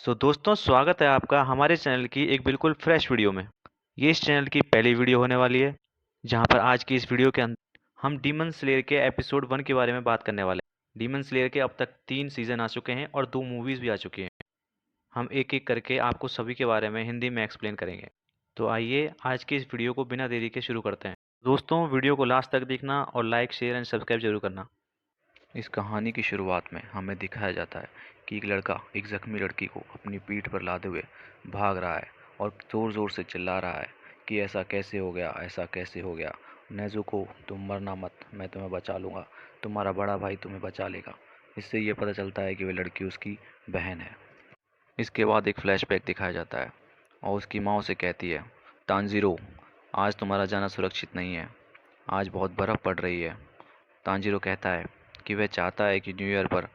दोस्तों, स्वागत है आपका हमारे चैनल की एक बिल्कुल फ्रेश वीडियो में। ये इस चैनल की पहली वीडियो होने वाली है, जहां पर आज की इस वीडियो के अंदर हम डीमन स्लेयर के एपिसोड 1 के बारे में बात करने वाले हैं। डीमन स्लेयर के अब तक 3 सीजन आ चुके हैं और 2 मूवीज भी आ चुकी हैं। हम एक एक करके आपको सभी के बारे में हिंदी में एक्सप्लेन करेंगे। तो आइए आज की इस वीडियो को बिना देरी के शुरू करते हैं। दोस्तों, वीडियो को लास्ट तक देखना और लाइक, शेयर एंड सब्सक्राइब जरूर करना। इस कहानी की शुरुआत में हमें दिखाया जाता है कि एक लड़का एक जख्मी लड़की को अपनी पीठ पर लादे हुए भाग रहा है और ज़ोर ज़ोर से चिल्ला रहा है कि ऐसा कैसे हो गया, ऐसा कैसे हो गया। नेज़ुको, तुम मरना मत, मैं तुम्हें बचा लूँगा, तुम्हारा बड़ा भाई तुम्हें बचा लेगा। इससे ये पता चलता है कि वह लड़की उसकी बहन है। इसके बाद एक फ्लैशबैक दिखाया जाता है और उसकी माँ उसे कहती है, तांजीरो, आज तुम्हारा जाना सुरक्षित नहीं है, आज बहुत बर्फ़ पड़ रही है। तांजीरो कहता है कि वह चाहता है कि न्यू ईयर पर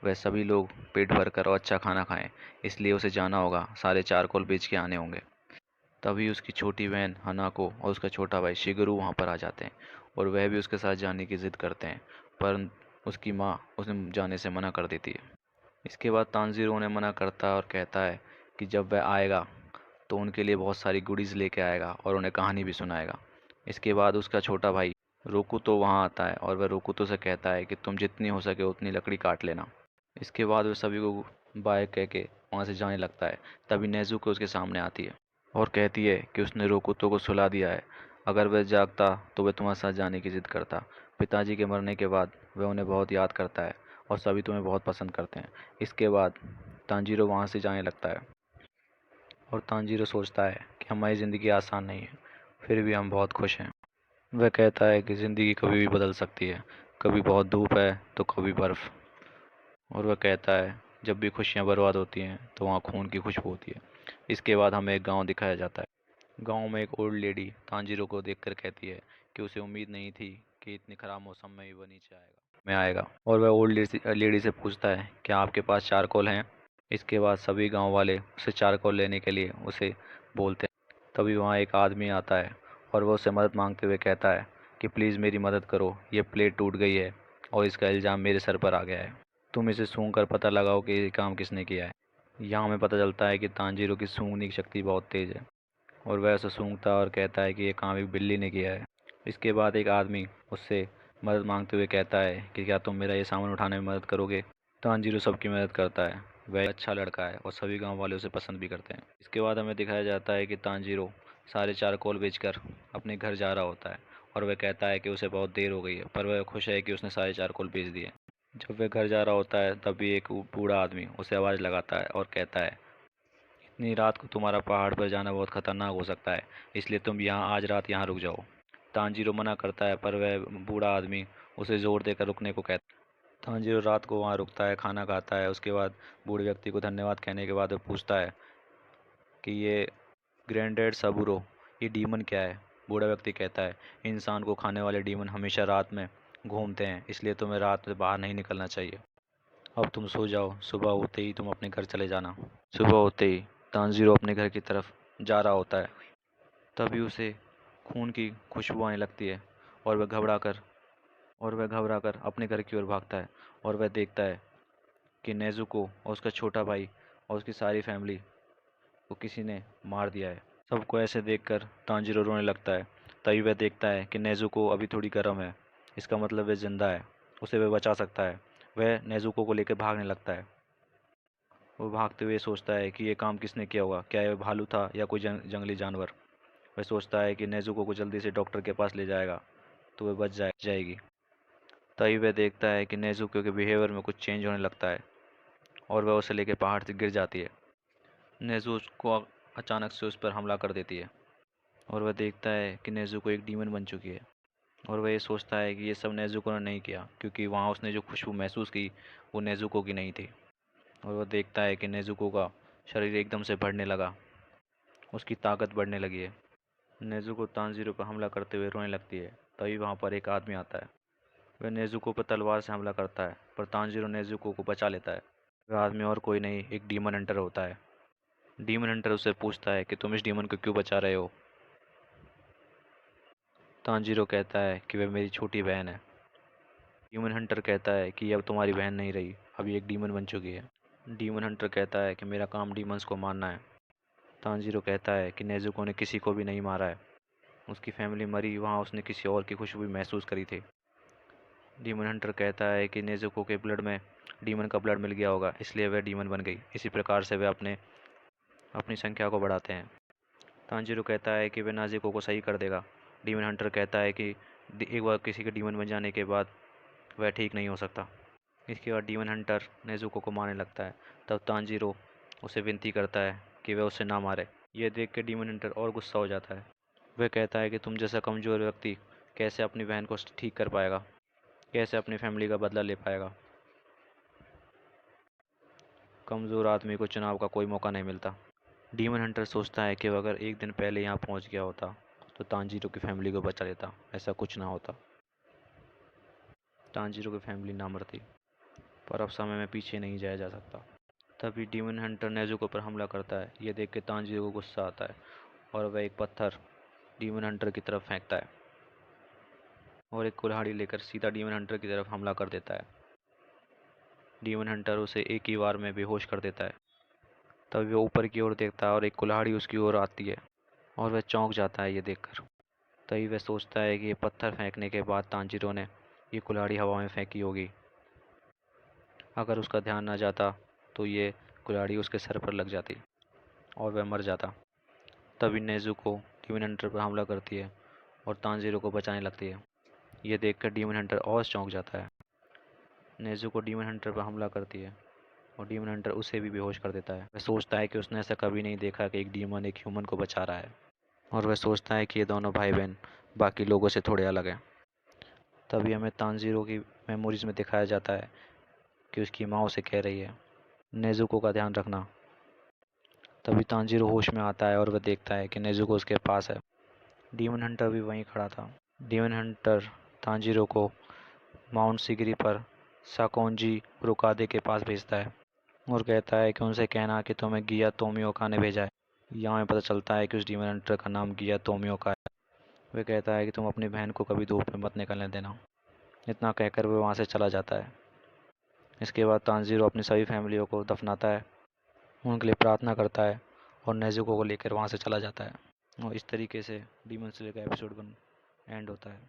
वह सभी लोग पेट भर कर और अच्छा खाना खाएं, इसलिए उसे जाना होगा, सारे चारकोल बेच के आने होंगे। तभी उसकी छोटी बहन हनाको और उसका छोटा भाई शिगरू वहाँ पर आ जाते हैं और वह भी उसके साथ जाने की ज़िद करते हैं, पर उसकी माँ उसे जाने से मना कर देती है। इसके बाद तांजीरो उन्हें मना करता है और कहता है कि जब वह आएगा तो उनके लिए बहुत सारी गुडीज़ लेके आएगा और उन्हें कहानी भी सुनाएगा। इसके बाद उसका छोटा भाई रोकुतो वहाँ आता है और वह रोकुतो से कहता है कि तुम जितनी हो सके उतनी लकड़ी काट लेना। इसके बाद वह सभी को बाय कह के वहाँ से जाने लगता है। तभी नेज़ुको उसके सामने आती है और कहती है कि उसने रोकुतो को सुला दिया है, अगर वह जागता तो वह तुम्हारे साथ जाने की ज़िद करता। पिताजी के मरने के बाद वह उन्हें बहुत याद करता है और सभी तुम्हें बहुत पसंद करते हैं। इसके बाद तांजीरो वहाँ से जाने लगता है और तांजीरो सोचता है कि हमारी ज़िंदगी आसान नहीं है, फिर भी हम बहुत खुश हैं। वह कहता है कि ज़िंदगी कभी भी बदल सकती है, कभी बहुत धूप है तो कभी बर्फ़। और वह कहता है जब भी खुशियाँ बर्बाद होती हैं तो वहाँ खून की खुशबू होती है। इसके बाद हमें एक गांव दिखाया जाता है। गांव में एक ओल्ड लेडी तांजीरो को देखकर कहती है कि उसे उम्मीद नहीं थी कि इतनी ख़राब मौसम में भी वह नीचे आएगा। और वह ओल्ड लेडी से पूछता है क्या आपके पास चारकोल हैं। इसके बाद सभी गांव वाले उसे चारकोल लेने के लिए उसे बोलते हैं। तभी वहाँ एक आदमी आता है और वह उससे मदद मांगते हुए कहता है कि प्लीज़ मेरी मदद करो, ये प्लेट टूट गई है और इसका इल्ज़ाम मेरे सर पर आ गया है। तुम इसे सूंघ कर पता लगाओ कि ये काम किसने किया है। यहाँ हमें पता चलता है कि तांजीरो की सूंघने की शक्ति बहुत तेज़ है और वह उसे सूंघता है और कहता है कि ये काम एक बिल्ली ने किया है। इसके बाद एक आदमी उससे मदद मांगते हुए कहता है कि क्या तुम मेरा ये सामान उठाने में मदद करोगे। तांजीरो सबकी मदद करता है। वह एक अच्छा लड़का है और सभी गांव वाले उसे पसंद भी करते हैं। इसके बाद हमें दिखाया जाता है कि तांजीरो सारे चारकोल बेचकर अपने घर जा रहा होता है और वह कहता है कि उसे बहुत देर हो गई है, पर वह खुश है कि उसने सारे चारकोल बेच दिए। जब वह घर जा रहा होता है तभी एक बूढ़ा आदमी उसे आवाज़ लगाता है और कहता है इतनी रात को तुम्हारा पहाड़ पर जाना बहुत खतरनाक हो सकता है, इसलिए तुम यहाँ आज रात यहाँ रुक जाओ। तांजीरो मना करता है पर वह बूढ़ा आदमी उसे ज़ोर देकर रुकने को कहता है। तांजीरो रात को वहाँ रुकता है, खाना खाता है। उसके बाद बूढ़े व्यक्ति को धन्यवाद कहने के बाद वह पूछता है कि ये ग्रैंडेड सबूरो, ये डीमन क्या है। बूढ़ा व्यक्ति कहता है इंसान को खाने वाले डीमन हमेशा रात में घूमते हैं, इसलिए तुम्हें रात में बाहर नहीं निकलना चाहिए। अब तुम सो जाओ, सुबह होते ही तुम अपने घर चले जाना। सुबह होते ही तांजीरो अपने घर की तरफ जा रहा होता है। तभी उसे खून की खुशबू आने लगती है और वह घबरा कर अपने घर की ओर भागता है और वह देखता है कि नेज़ुको और उसका छोटा भाई और उसकी सारी फैमिली को किसी ने मार दिया है। सबको ऐसे देखकर तांजीरो रोने लगता है। तभी वह देखता है कि नेज़ुको अभी थोड़ी गर्म है, इसका मतलब वह जिंदा है, उसे वह बचा सकता है। वह नेज़ुको को लेकर भागने लगता है। वो भागते हुए सोचता है कि ये काम किसने किया होगा, क्या यह भालू था या कोई जंगली जानवर। वह सोचता है कि नेज़ुको को जल्दी से डॉक्टर के पास ले जाएगा तो वह बच जाएगी। तभी वह देखता है कि नेज़ुको के बिहेवियर में कुछ चेंज होने लगता है और वह उसे लेकर पहाड़ से गिर जाती है। नेज़ुको अचानक से उस पर हमला कर देती है और वह देखता है कि नेज़ुको एक डीमन बन चुकी है। और वह ये सोचता है कि ये सब नेज़ुको ने नहीं किया, क्योंकि वहाँ उसने जो खुशबू महसूस की वो नेज़ुको की नहीं थी। और वह देखता है कि नेज़ुको का शरीर एकदम से बढ़ने लगा, उसकी ताकत बढ़ने लगी है। नेज़ुको तांजीरो पर हमला करते हुए रोने लगती है। तभी वहाँ पर एक आदमी आता है। वह नेज़ुको पर तलवार से हमला करता है, पर तांजीरो नेज़ुको को बचा लेता है। वह आदमी और कोई नहीं, एक डीमन हंटर होता है। डीमन हंटर उससे पूछता है कि तुम इस डीमन को क्यों बचा रहे हो। तांजीरो कहता है कि वह मेरी छोटी बहन है। डीमन हंटर कहता है कि अब तुम्हारी बहन नहीं रही, अब ये एक डीमन बन चुकी है। डीमन हंटर कहता है कि मेरा काम डीमंस को मारना है। तांजीरो कहता है कि नेजुको ने किसी को भी नहीं मारा है, उसकी फैमिली मरी, वहाँ उसने किसी और की खुशबू महसूस करी थी। डीमन हंटर कहता है कि नेजुको के ब्लड में डीमन का ब्लड मिल गया होगा, इसलिए वह डीमन बन गई। इसी प्रकार से वे अपनी संख्या को बढ़ाते हैं। तांजीरो कहता है कि वह नाजुको को सही कर देगा। डीमन हंटर कहता है कि एक बार किसी के डीमन बन जाने के बाद वह ठीक नहीं हो सकता। इसके बाद डीमन हंटर नेजुको को मारने लगता है। तब तांजीरो उसे विनती करता है कि वह उसे ना मारे। यह देख के डीमन हंटर और गुस्सा हो जाता है। वह कहता है कि तुम जैसा कमज़ोर व्यक्ति कैसे अपनी बहन को ठीक कर पाएगा, कैसे अपनी फैमिली का बदला ले पाएगा। कमज़ोर आदमी को चुनाव का कोई मौका नहीं मिलता। डीमन हंटर सोचता है कि वह अगर एक दिन पहले यहाँ पहुँच गया होता तो तांजीरो की फैमिली को बचा लेता। ऐसा कुछ ना होता, तांजीरो की फैमिली ना मरती। पर अब समय में पीछे नहीं जाया जा सकता। तभी डीमन हंटर नेजुको पर हमला करता है। यह देख के तांजीरो को गुस्सा आता है और वह एक पत्थर डीमन हंटर की तरफ फेंकता है और एक कुल्हाड़ी लेकर सीधा डीमन हंटर की तरफ हमला कर देता है। डीमन हंटर उसे एक ही बार में बेहोश कर देता है। तभी वह ऊपर की ओर देखता है और एक कुल्हाड़ी उसकी ओर आती है और वह चौंक जाता है ये देखकर। तभी वह सोचता है कि ये पत्थर फेंकने के बाद तांजीरो ने ये कुल्हाड़ी हवा में फेंकी होगी। अगर उसका ध्यान न जाता तो ये कुल्हाड़ी उसके सर पर लग जाती और वह मर जाता। तभी नेजुको डीमन हंटर पर हमला करती है और तांजीरो को बचाने लगती है। ये देखकर डीमन हंटर और चौंक जाता है। नेजुको डीमन हंटर पर हमला करती है और डीमन हंटर उसे भी बेहोश कर देता है। वह सोचता है कि उसने ऐसा कभी नहीं देखा कि एक डीमन एक ह्यूमन को बचा रहा है, और वह सोचता है कि ये दोनों भाई बहन बाकी लोगों से थोड़े अलग हैं। तभी हमें तांजीरो की मेमोरीज में दिखाया जाता है कि उसकी माँ उसे कह रही है नेजुको का ध्यान रखना। तभी तांजीरो होश में आता है और वह देखता है कि नेजुको उसके पास है। डीमन हंटर भी वहीं खड़ा था। डीमन हंटर तांजीरो को माउंट सिगरी पर साकोंजी रुकादे के पास भेजता है और कहता है कि उनसे कहना कि तुम्हें गिया तोमियोका ने भेजा है। यहाँ हमें पता चलता है कि उस डीमन हंटर का नाम गिया तोमियोका है। वह कहता है कि तुम अपनी बहन को कभी धूप में मत निकलने देना। इतना कहकर वह वहाँ से चला जाता है। इसके बाद तांजीरो अपनी सभी फैमिलियों को दफनाता है, उनके लिए प्रार्थना करता है और नेजुको को लेकर वहाँ से चला जाता है। और इस तरीके से डीमन स्लेयर का एपिसोड 1 एंड होता है।